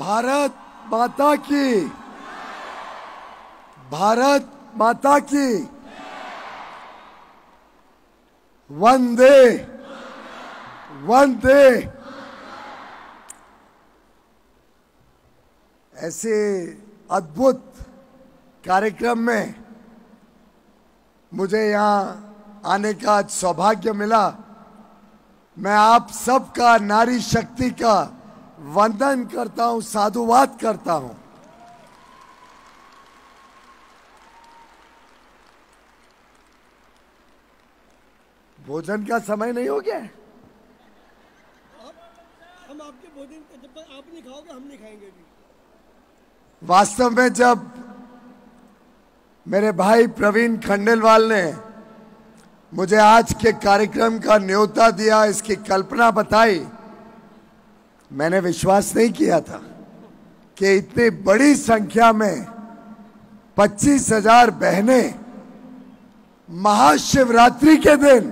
भारत माता की, भारत माता की, वंदे वंदे। ऐसे अद्भुत कार्यक्रम में मुझे यहाँ आने का सौभाग्य मिला। मैं आप सबका, नारी शक्ति का वंदन करता हूं, साधुवाद करता हूं। भोजन का समय नहीं हो गया? हम आपके भोजन जब तक आप नहीं खाओगे हम नहीं खाएंगे भी। वास्तव में जब मेरे भाई प्रवीण खंडेलवाल ने मुझे आज के कार्यक्रम का न्योता दिया, इसकी कल्पना बताई, मैंने विश्वास नहीं किया था कि इतनी बड़ी संख्या में 25,000 बहनें महाशिवरात्रि के दिन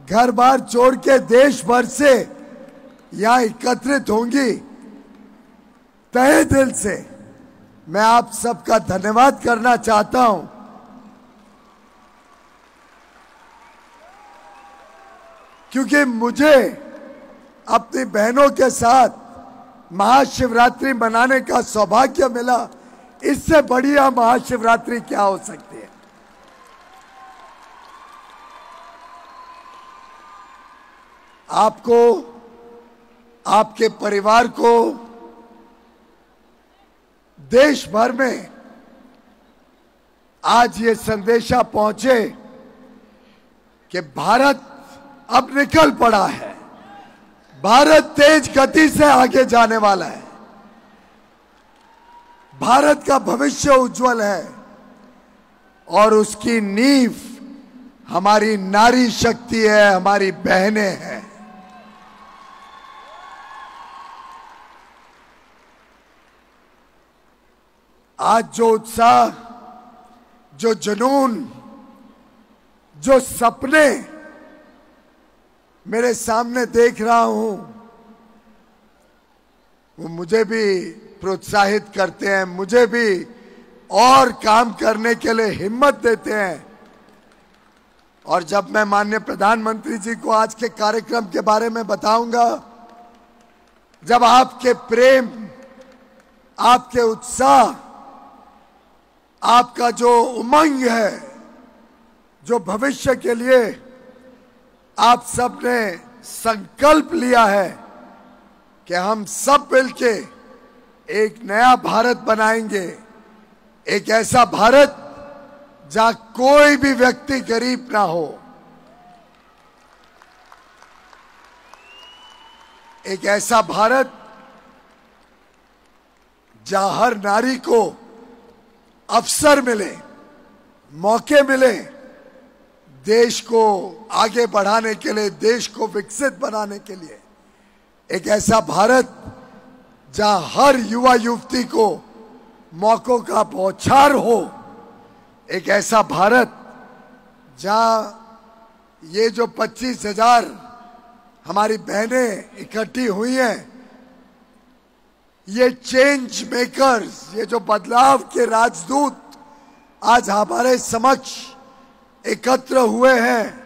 घर बार छोड़ के देश भर से यहां एकत्रित होंगी। तहे दिल से मैं आप सबका धन्यवाद करना चाहता हूं। क्योंकि मुझे अपनी बहनों के साथ महाशिवरात्रि मनाने का सौभाग्य मिला। इससे बढ़िया महाशिवरात्रि क्या हो सकती है? आपको, आपके परिवार को, देश भर में आज ये संदेशा पहुंचे कि भारत अब निकल पड़ा है। भारत तेज गति से आगे जाने वाला है। भारत का भविष्य उज्जवल है और उसकी नींव हमारी नारी शक्ति है, हमारी बहनें हैं। आज जो उत्साह, जो जुनून, जो सपने मेरे सामने देख रहा हूं, वो मुझे भी प्रोत्साहित करते हैं, मुझे भी और काम करने के लिए हिम्मत देते हैं। और जब मैं माननीय प्रधानमंत्री जी को आज के कार्यक्रम के बारे में बताऊंगा, जब आपके प्रेम, आपके उत्साह, आपका जो उमंग है, जो भविष्य के लिए आप सबने संकल्प लिया है कि हम सब मिलके एक नया भारत बनाएंगे, एक ऐसा भारत जहां कोई भी व्यक्ति गरीब ना हो, एक ऐसा भारत जहां हर नारी को अवसर मिले, मौके मिले, देश को आगे बढ़ाने के लिए, देश को विकसित बनाने के लिए। एक ऐसा भारत जहां हर युवा युवती को मौकों का बौछार हो। एक ऐसा भारत जहां ये जो 25,000 हमारी बहनें इकट्ठी हुई हैं, ये चेंज मेकर्स, ये जो बदलाव के राजदूत आज हमारे समक्ष एकत्र हुए हैं,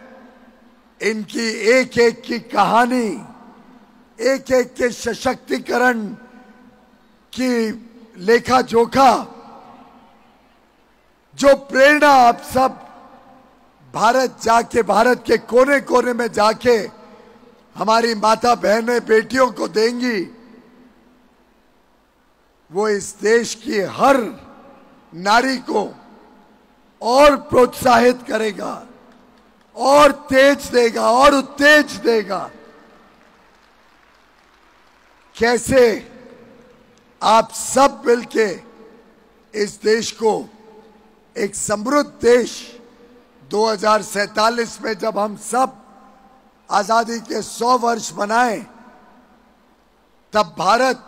इनकी एक एक की कहानी, एक एक के सशक्तिकरण की लेखा जोखा, जो प्रेरणा आप सब भारत जाके, भारत के कोने कोने में जाके हमारी माता बहनें, बेटियों को देंगी, वो इस देश की हर नारी को और प्रोत्साहित करेगा, और तेज देगा, और उत्तेज देगा। कैसे आप सब मिलके इस देश को एक समृद्ध देश 2047 में जब हम सब आजादी के 100 वर्ष मनाएं, तब भारत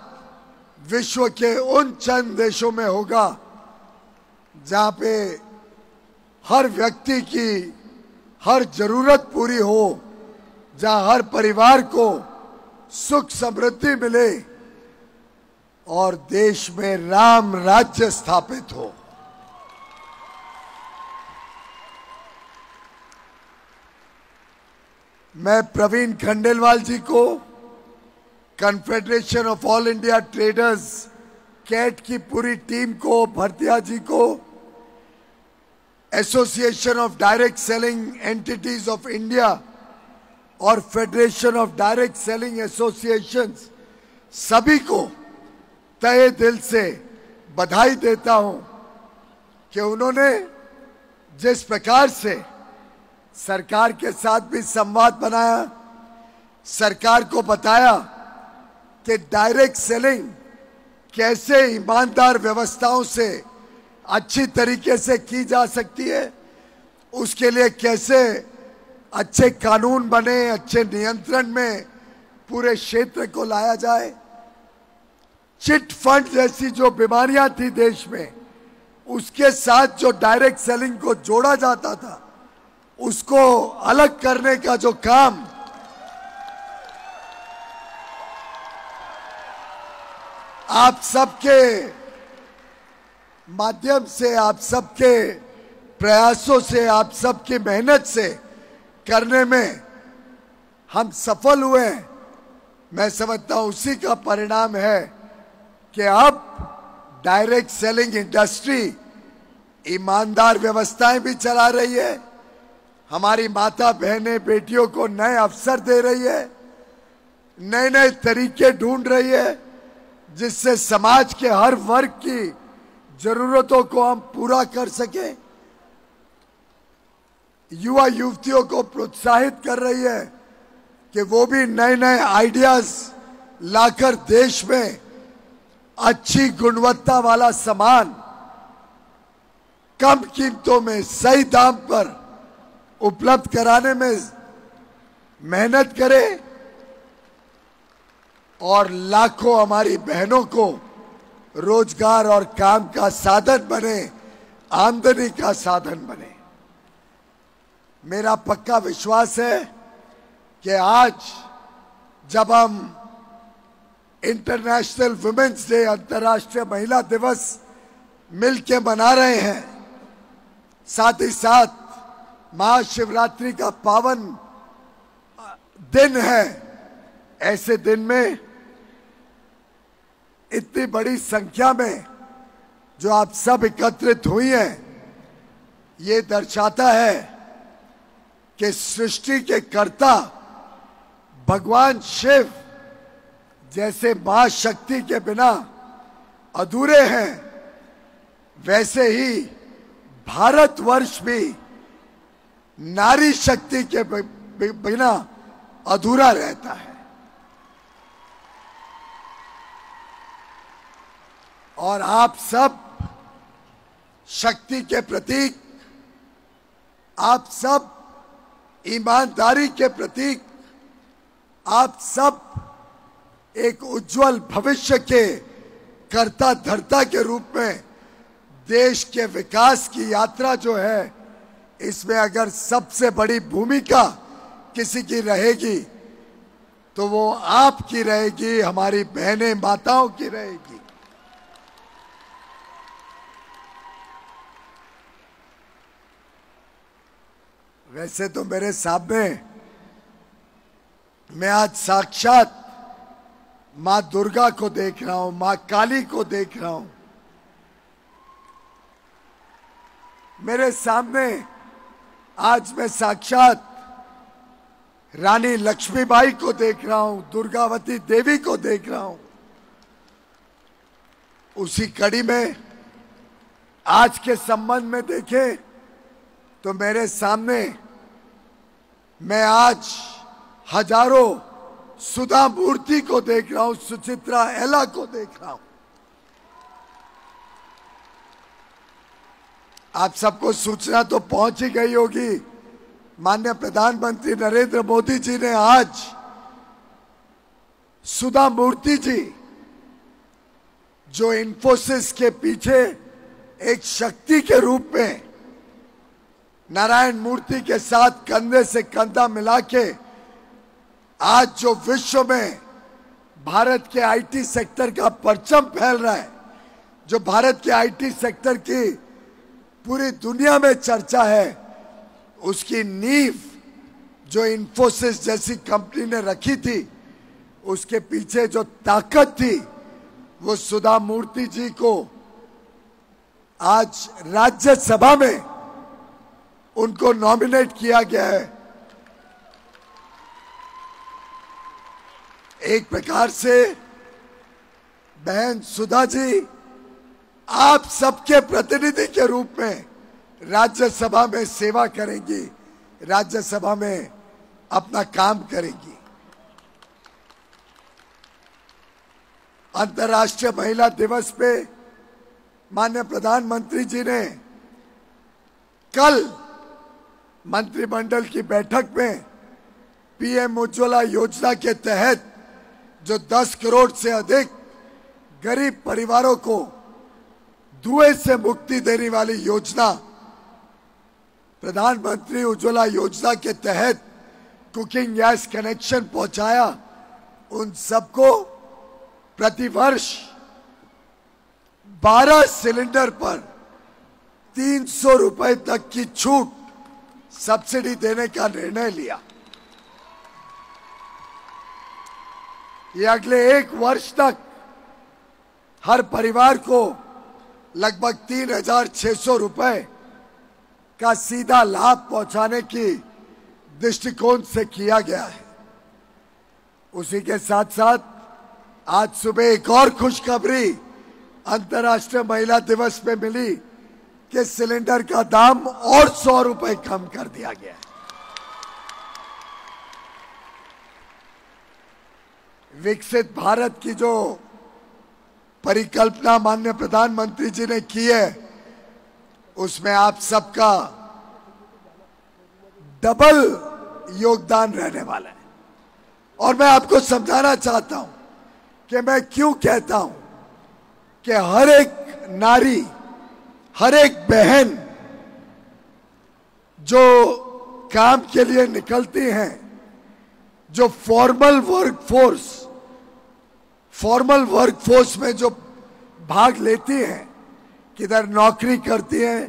विश्व के उन चंद देशों में होगा जहां पे हर व्यक्ति की हर जरूरत पूरी हो, जहां हर परिवार को सुख समृद्धि मिले, और देश में राम राज्य स्थापित हो। मैं प्रवीण खंडेलवाल जी को, Confederation of All India Traders CAT की पूरी टीम को, भरतिया जी को, Association of Direct Selling Entities of India और Federation of Direct Selling Associations, सभी को तहे दिल से बधाई देता हूं कि उन्होंने जिस प्रकार से सरकार के साथ भी संवाद बनाया, सरकार को बताया कि डायरेक्ट सेलिंग कैसे ईमानदार व्यवस्थाओं से अच्छी तरीके से की जा सकती है, उसके लिए कैसे अच्छे कानून बने, अच्छे नियंत्रण में पूरे क्षेत्र को लाया जाए। चिट फंड जैसी जो बीमारियां थी देश में, उसके साथ जो डायरेक्ट सेलिंग को जोड़ा जाता था, उसको अलग करने का जो काम आप सबके माध्यम से, आप सबके प्रयासों से, आप सबकी मेहनत से करने में हम सफल हुए हैं, मैं समझता हूं उसी का परिणाम है कि अब डायरेक्ट सेलिंग इंडस्ट्री ईमानदार व्यवस्थाएं भी चला रही है, हमारी माता बहनें बेटियों को नए अवसर दे रही है, नए नए तरीके ढूंढ रही है जिससे समाज के हर वर्ग की जरूरतों को हम पूरा कर सके। युवा युवतियों को प्रोत्साहित कर रही है कि वो भी नए नए आइडियाज लाकर देश में अच्छी गुणवत्ता वाला सामान कम कीमतों में सही दाम पर उपलब्ध कराने में मेहनत करे और लाखों हमारी बहनों को रोजगार और काम का साधन बने, आमदनी का साधन बने। मेरा पक्का विश्वास है कि आज जब हम इंटरनेशनल वुमेन्स डे, अंतर्राष्ट्रीय महिला दिवस मिलके मना रहे हैं, साथ ही साथ महाशिवरात्रि का पावन दिन है, ऐसे दिन में इतनी बड़ी संख्या में जो आप सब एकत्रित हुई हैं, ये दर्शाता है कि सृष्टि के कर्ता भगवान शिव जैसे मां शक्ति के बिना अधूरे हैं, वैसे ही भारतवर्ष भी नारी शक्ति के बिना अधूरा रहता है। और आप सब शक्ति के प्रतीक, आप सब ईमानदारी के प्रतीक, आप सब एक उज्जवल भविष्य के कर्ता धर्ता के रूप में देश के विकास की यात्रा जो है, इसमें अगर सबसे बड़ी भूमिका किसी की रहेगी तो वो आपकी रहेगी, हमारी बहनें माताओं की रहेगी। वैसे तो मेरे सामने मैं आज साक्षात मां दुर्गा को देख रहा हूं, मां काली को देख रहा हूं। मेरे सामने आज मैं साक्षात रानी लक्ष्मीबाई को देख रहा हूं, दुर्गावती देवी को देख रहा हूं। उसी कड़ी में आज के संबंध में देखें तो मेरे सामने मैं आज हजारों सुधा मूर्ति को देख रहा हूं, सुचित्रा एला को देख रहा हूं। आप सबको सूचना तो पहुंच ही गई होगी, माननीय प्रधानमंत्री नरेंद्र मोदी जी ने आज सुधा मूर्ति जी, जो इन्फोसिस के पीछे एक शक्ति के रूप में नारायण मूर्ति के साथ कंधे से कंधा मिला के आज जो विश्व में भारत के आईटी सेक्टर का परचम फैल रहा है, जो भारत के आईटी सेक्टर की पूरी दुनिया में चर्चा है, उसकी नींव जो इन्फोसिस जैसी कंपनी ने रखी थी, उसके पीछे जो ताकत थी, वो सुधा मूर्ति जी को आज राज्यसभा में उनको नॉमिनेट किया गया है। एक प्रकार से बहन सुधा जी आप सबके प्रतिनिधि के रूप में राज्यसभा में सेवा करेंगी, राज्यसभा में अपना काम करेंगी। अंतर्राष्ट्रीय महिला दिवस पे माननीय प्रधानमंत्री जी ने कल मंत्रिमंडल की बैठक में पीएम उज्ज्वला योजना के तहत जो 10 करोड़ से अधिक गरीब परिवारों को धुएं से मुक्ति देने वाली योजना, प्रधानमंत्री उज्ज्वला योजना के तहत कुकिंग गैस कनेक्शन पहुंचाया। उन सबको प्रतिवर्ष 12 सिलेंडर पर 300 रुपए तक की छूट सब्सिडी देने का निर्णय लिया। ये अगले 1 वर्ष तक हर परिवार को लगभग 3,600 रुपए का सीधा लाभ पहुंचाने की दृष्टिकोण से किया गया है। उसी के साथ साथ आज सुबह एक और खुशखबरी अंतर्राष्ट्रीय महिला दिवस पे मिली कि सिलेंडर का दाम और 100 रुपए कम कर दिया गया है। विकसित भारत की जो परिकल्पना माननीय प्रधानमंत्री जी ने की है, उसमें आप सबका डबल योगदान रहने वाला है। और मैं आपको समझाना चाहता हूं कि मैं क्यों कहता हूं कि हर एक नारी, हर एक बहन जो काम के लिए निकलती हैं, जो फॉर्मल वर्कफोर्स में जो भाग लेती हैं, किधर नौकरी करती हैं,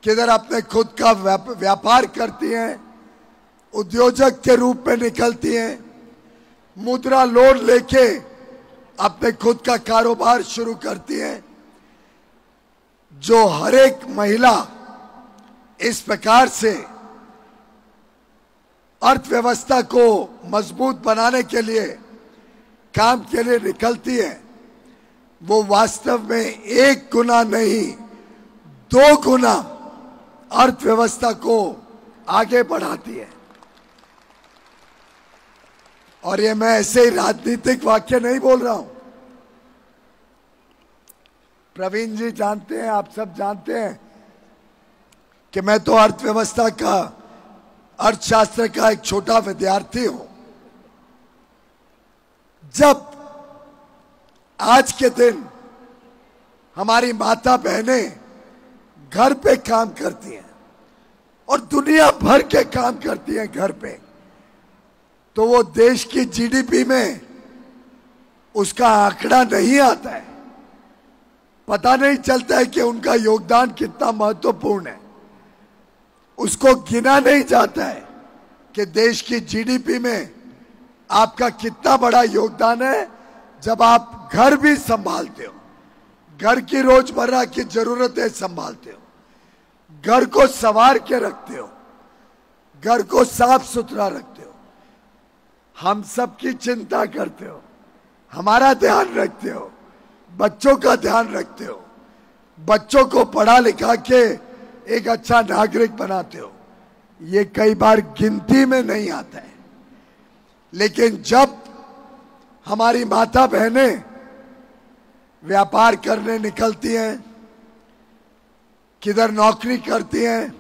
किधर अपने खुद का व्यापार करती हैं, उद्योजक के रूप में निकलती हैं, मुद्रा लोन लेके अपने खुद का कारोबार शुरू करती हैं, जो हर एक महिला इस प्रकार से अर्थव्यवस्था को मजबूत बनाने के लिए काम के लिए निकलती है, वो वास्तव में 1 गुना नहीं 2 गुना अर्थव्यवस्था को आगे बढ़ाती है। और ये मैं ऐसे ही राजनीतिक वाक्य नहीं बोल रहा हूं। प्रवीण जी जानते हैं, आप सब जानते हैं कि मैं तो अर्थव्यवस्था का, अर्थशास्त्र का एक छोटा विद्यार्थी हूं। जब आज के दिन हमारी माता बहनें घर पे काम करती हैं और दुनिया भर के काम करती हैं घर पे, तो वो देश की जीडीपी में उसका आंकड़ा नहीं आता है, पता नहीं चलता है कि उनका योगदान कितना महत्वपूर्ण है। उसको गिना नहीं जाता है कि देश की जीडीपी में आपका कितना बड़ा योगदान है जब आप घर भी संभालते हो, घर की रोजमर्रा की जरूरतें संभालते हो, घर को संवार के रखते हो, घर को साफ सुथरा रखते हो, हम सबकी चिंता करते हो, हमारा ध्यान रखते हो, बच्चों का ध्यान रखते हो, बच्चों को पढ़ा लिखा के एक अच्छा नागरिक बनाते हो। ये कई बार गिनती में नहीं आता है, लेकिन जब हमारी माता बहनें व्यापार करने निकलती हैं, किधर नौकरी करती हैं,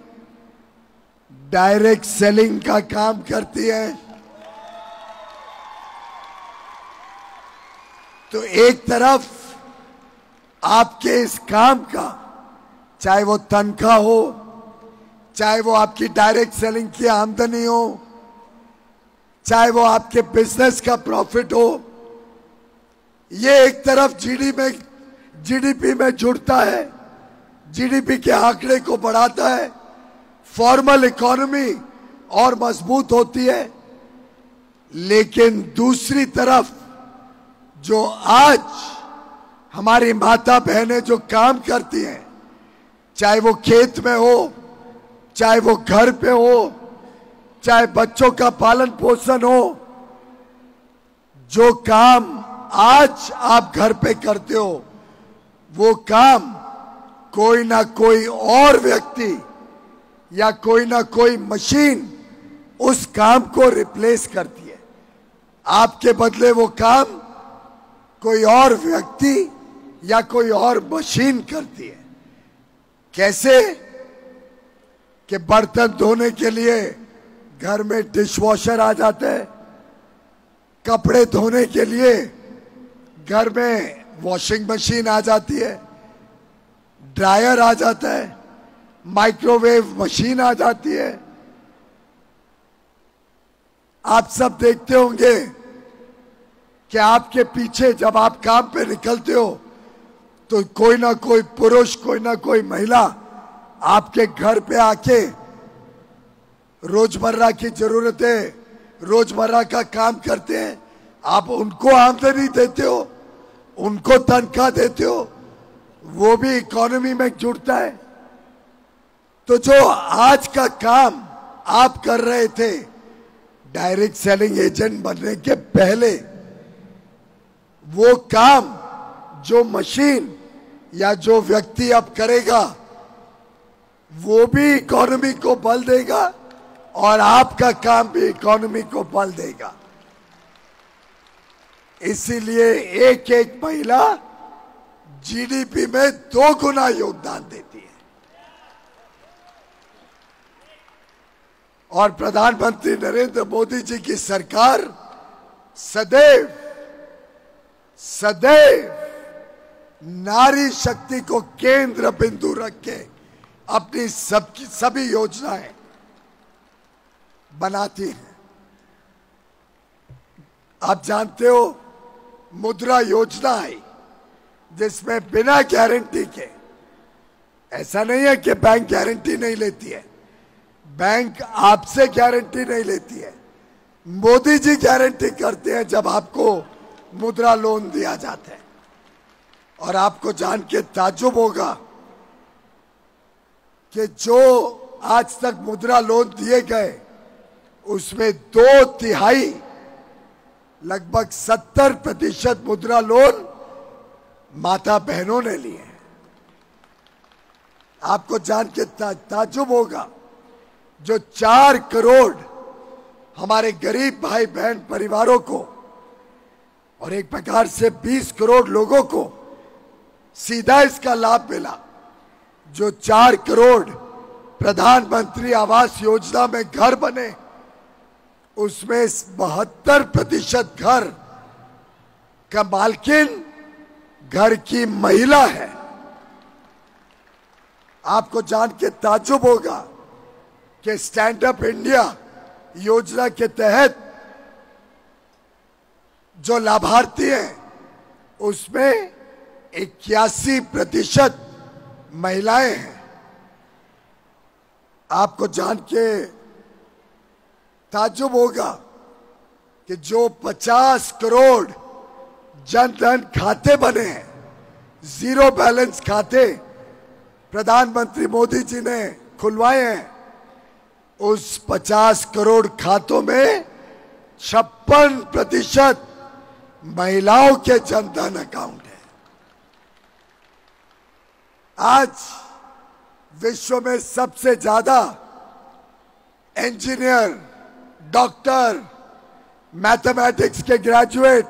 डायरेक्ट सेलिंग का काम करती हैं, तो एक तरफ आपके इस काम का, चाहे वो तनख्वाह हो, चाहे वो आपकी डायरेक्ट सेलिंग की आमदनी हो, चाहे वो आपके बिजनेस का प्रॉफिट हो, ये एक तरफ जीडीपी में जुड़ता है, जीडीपी के आंकड़े को बढ़ाता है, फॉर्मल इकोनॉमी और मजबूत होती है। लेकिन दूसरी तरफ जो आज हमारी माता बहनें जो काम करती हैं, चाहे वो खेत में हो, चाहे वो घर पे हो, चाहे बच्चों का पालन पोषण हो, जो काम आज आप घर पे करते हो वो काम कोई ना कोई और व्यक्ति या कोई ना कोई मशीन उस काम को रिप्लेस करती है। आपके बदले वो काम कोई और व्यक्ति या कोई और मशीन करती है। कैसे कि बर्तन धोने के लिए घर में डिशवॉशर आ जाता है, कपड़े धोने के लिए घर में वॉशिंग मशीन आ जाती है, ड्रायर आ जाता है, माइक्रोवेव मशीन आ जाती है। आप सब देखते होंगे कि आपके पीछे जब आप काम पे निकलते हो तो कोई ना कोई पुरुष, कोई ना कोई महिला आपके घर पे आके रोजमर्रा की जरूरतें, रोजमर्रा का काम करते हैं। आप उनको आमदनी देते हो, उनको तनख्वाह देते हो, वो भी इकोनॉमी में जुड़ता है। तो जो आज का काम आप कर रहे थे डायरेक्ट सेलिंग एजेंट बनने के पहले, वो काम जो मशीन या जो व्यक्ति अब करेगा वो भी इकोनॉमी को बल देगा और आपका काम भी इकोनॉमी को बल देगा। इसीलिए एक एक महिला जीडीपी में 2 गुना योगदान देती है। और प्रधानमंत्री नरेंद्र मोदी जी की सरकार सदैव सदैव नारी शक्ति को केंद्र बिंदु रख के अपनी सभी योजनाएं बनाती है। आप जानते हो मुद्रा योजना आई जिसमें बिना गारंटी के, ऐसा नहीं है कि बैंक गारंटी नहीं लेती है, बैंक आपसे गारंटी नहीं लेती है, मोदी जी गारंटी करते हैं जब आपको मुद्रा लोन दिया जाता है। और आपको जान के ताज्जुब होगा कि जो आज तक मुद्रा लोन दिए गए उसमें 2/3 लगभग 70% मुद्रा लोन माता बहनों ने लिए हैं। आपको जान के ताज्जुब होगा जो 4 करोड़ हमारे गरीब भाई बहन परिवारों को और एक प्रकार से 20 करोड़ लोगों को सीधा इसका लाभ मिला। जो 4 करोड़ प्रधानमंत्री आवास योजना में घर बने उसमें 72% घर का मालकिन घर की महिला है। आपको जान के ताज्जुब होगा कि स्टैंड अप इंडिया योजना के तहत जो लाभार्थी हैं उसमें 81% महिलाएं हैं। आपको जान के ताज्जुब होगा कि जो 50 करोड़ जनधन खाते बने हैं, जीरो बैलेंस खाते प्रधानमंत्री मोदी जी ने खुलवाए हैं, उस 50 करोड़ खातों में 56% महिलाओं के जनधन अकाउंट है। आज विश्व में सबसे ज्यादा इंजीनियर, डॉक्टर, मैथमेटिक्स के ग्रेजुएट,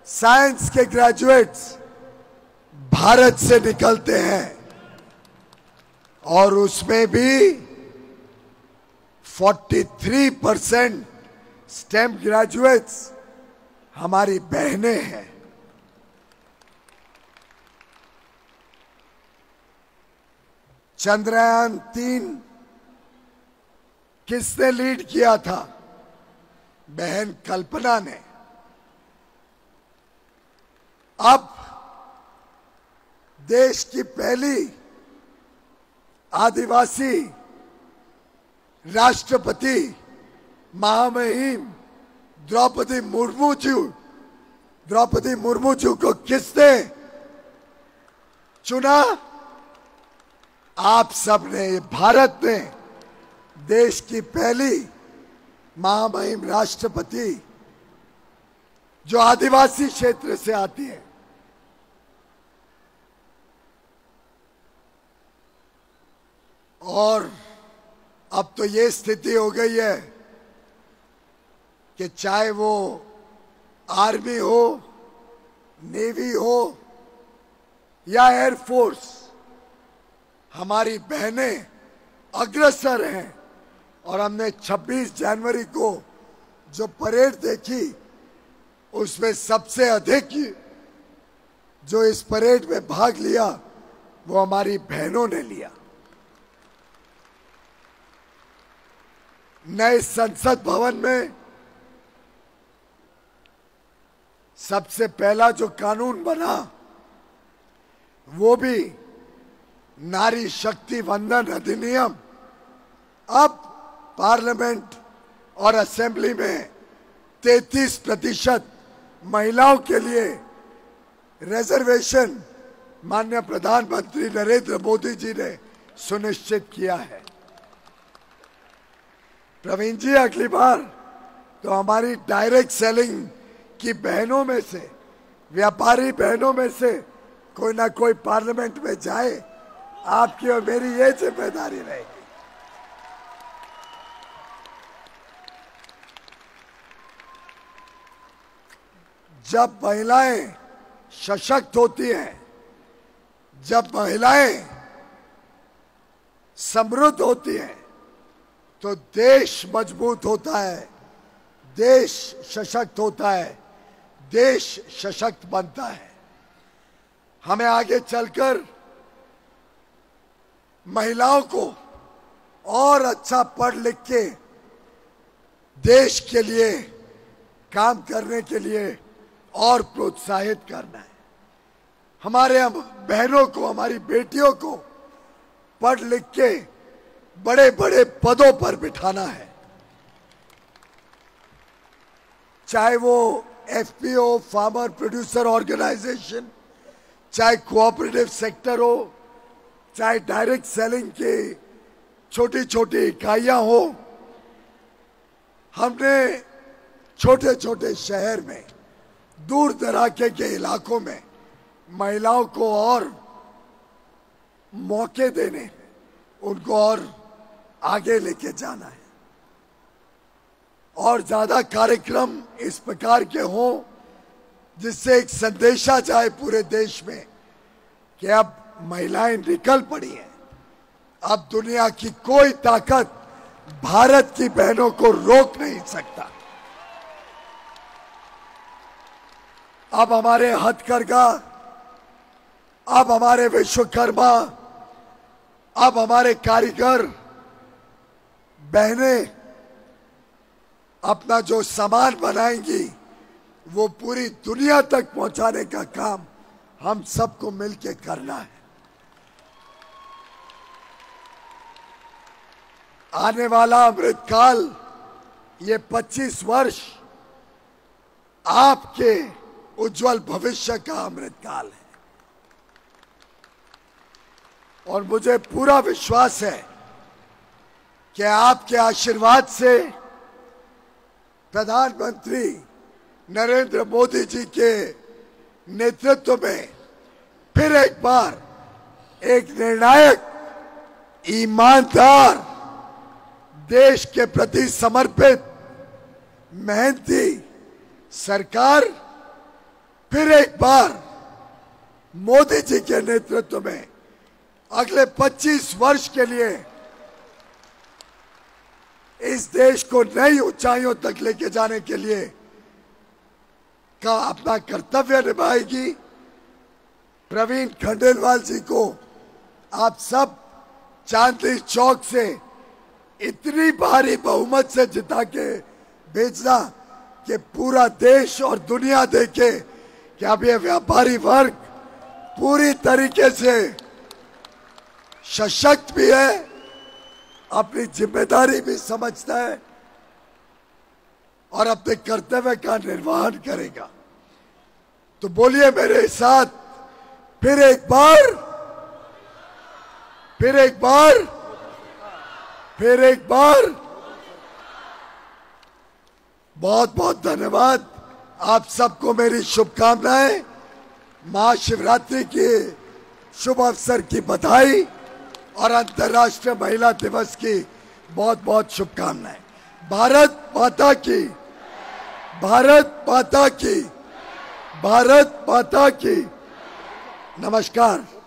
साइंस के ग्रेजुएट्स भारत से निकलते हैं और उसमें भी 43% स्टेम ग्रेजुएट्स हमारी बहनें हैं। चंद्रयान 3 किसने लीड किया था? बहन कल्पना ने। अब देश की पहली आदिवासी राष्ट्रपति महामहिम द्रौपदी मुर्मू जी को किसने चुना? आप सब ने। भारत ने देश की पहली महामहिम राष्ट्रपति जो आदिवासी क्षेत्र से आती है। और अब तो ये स्थिति हो गई है कि चाहे वो आर्मी हो, नेवी हो या एयरफोर्स, हमारी बहनें अग्रसर हैं। और हमने 26 जनवरी को जो परेड देखी, उसमें सबसे अधिक जो इस परेड में भाग लिया वो हमारी बहनों ने लिया। नए संसद भवन में सबसे पहला जो कानून बना वो भी नारी शक्ति वंदन अधिनियम। अब पार्लियामेंट और असेंबली में 33% महिलाओं के लिए रिजर्वेशन माननीय प्रधानमंत्री नरेंद्र मोदी जी ने सुनिश्चित किया है। प्रवीण जी, अगली बार तो हमारी डायरेक्ट सेलिंग की बहनों में से, व्यापारी बहनों में से कोई ना कोई पार्लियामेंट में जाए। आपकी और मेरी ये जिम्मेदारी रहेगी। जब महिलाएं सशक्त होती हैं, जब महिलाएं समृद्ध होती हैं, तो देश मजबूत होता है, देश सशक्त होता है, देश सशक्त बनता है। हमें आगे चलकर महिलाओं को और अच्छा पढ़ लिख के देश के लिए काम करने के लिए और प्रोत्साहित करना है। हमारे बहनों को, हमारी बेटियों को पढ़ लिख के बड़े बड़े पदों पर बिठाना है। चाहे वो एफपीओ, फार्मर प्रोड्यूसर ऑर्गेनाइजेशन, चाहे कोऑपरेटिव सेक्टर हो, चाहे डायरेक्ट सेलिंग की छोटी छोटी इकाइयां हो। हमने छोटे छोटे शहर में, दूर दराके के इलाकों में महिलाओं को और मौके देने, उनको और आगे लेके जाना है। और ज्यादा कार्यक्रम इस प्रकार के हों जिससे एक संदेशा जाए पूरे देश में कि अब महिलाएं निकल पड़ी हैं। अब दुनिया की कोई ताकत भारत की बहनों को रोक नहीं सकता। अब हमारे हथकरघा, अब हमारे विश्वकर्मा, अब हमारे कारीगर बहनें अपना जो सामान बनाएंगी वो पूरी दुनिया तक पहुंचाने का काम हम सबको मिलकर करना है। आने वाला अमृतकाल, ये 25 वर्ष आपके उज्जवल भविष्य का अमृतकाल है। और मुझे पूरा विश्वास है कि आपके आशीर्वाद से प्रधानमंत्री नरेंद्र मोदी जी के नेतृत्व में फिर एक बार एक निर्णायक, ईमानदार, देश के प्रति समर्पित, मेहनती सरकार फिर एक बार मोदी जी के नेतृत्व में अगले 25 वर्ष के लिए इस देश को नई ऊंचाइयों तक लेके जाने के लिए का अपना कर्तव्य निभाएगी। प्रवीण खंडेलवाल जी को आप सब चांदनी चौक से इतनी भारी बहुमत से जिता के भेजना कि पूरा देश और दुनिया देखे कि अब ये व्यापारी वर्ग पूरी तरीके से सशक्त भी है, अपनी जिम्मेदारी भी समझता है और अपने कर्तव्य का निर्वहन करेगा। तो बोलिए मेरे साथ फिर एक बार, फिर एक बार, फिर एक बार। बहुत बहुत धन्यवाद। आप सबको मेरी शुभकामनाएं। महाशिवरात्रि के शुभ अवसर की बधाई और अंतर्राष्ट्रीय महिला दिवस की बहुत बहुत शुभकामनाएं। भारत माता की, भारत माता की, भारत माता की। नमस्कार।